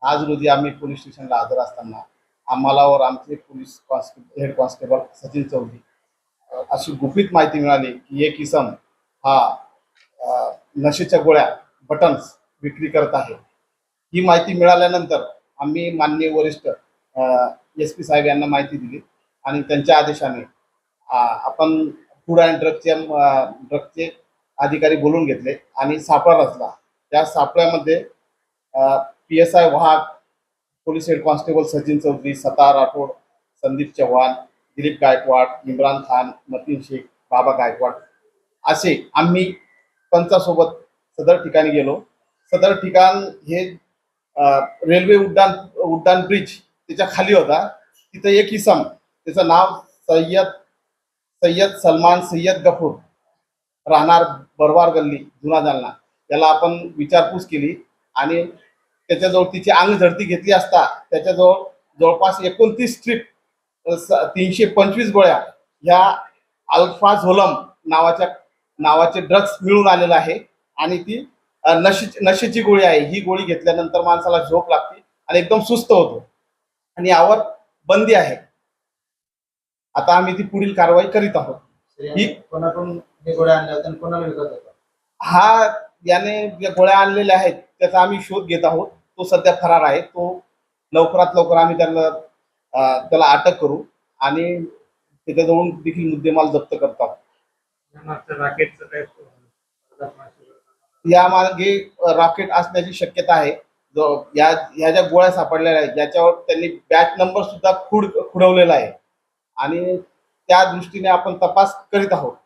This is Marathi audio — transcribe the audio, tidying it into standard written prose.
आज रोजी आम्ही पोलीस स्टेशनला हजर असताना आम्हाला व आमचे police head constable Sachin Chaudhari अशी गुपित माहिती मिळाली की एक इसम हा नशेच्या गोळ्या बटन्स विक्री करत आहे। ही माहिती मिळाल्यानंतर आम्ही माननीय वरिष्ठ SP साहेब यांना माहिती दिली आणि त्यांच्या आदेशाने आपण फूड अँड ड्रगचे अधिकारी बोलून घेतले आणि सापळा रचला। त्या सापळ्यामध्ये PSI वाहक, police head constable Sachin Chaudhari, Sattar Rathod, Sandeep Chavan, Dilip Gaikwad, Imran Khan, Mateen Shaikh, Baba Gaikwad असे आम्ही पंचासोबत सदर ठिकाणी गेलो। सदर ठिकाण हे रेल्वे उड्डाण ब्रिज त्याच्या खाली होता। तिथं एक इसम, त्याचं नाव सय्यद सलमान सय्यद गफूर, राहणार बरवार गल्ली, जुना जालना, त्याला आपण विचारपूस केली आणि त्याच्याजवळ तिची अंग झडती घेतली असता त्याच्याजवळ जवळपास 29 स्ट्रिप 325 गोळ्या ह्या अल्फाझोलम नावाचे ड्रग्स मिळून आलेलं आहे आणि ती नशेची गोळी आहे। ही गोळी घेतल्यानंतर माणसाला झोप लागते आणि एकदम सुस्त होतो आणि यावर बंदी आहे। आता आम्ही ती पुढील कारवाई करीत आहोत। ही कोणाकडून हे गोळ्या आणल्या होत्या आणि कोणाला विकत होता? हा याने ज्या गोळ्या आणलेल्या आहेत त्याचा आम्ही शोध घेत आहोत। तो सध्या फरार आहे। तो लवकरात लवकर आम्ही त्याला अटक करू आणि त्याच्याजवळून देखील मुद्देमाल जप्त करत आहोत। यामागे रॉकेट असण्याची शक्यता आहे। जो ह्या ज्या गोळ्या सापडलेल्या आहेत ज्याच्यावर त्यांनी बॅच नंबर सुद्धा खुडवलेला आहे आणि त्या दृष्टीने आपण तपास करीत आहोत।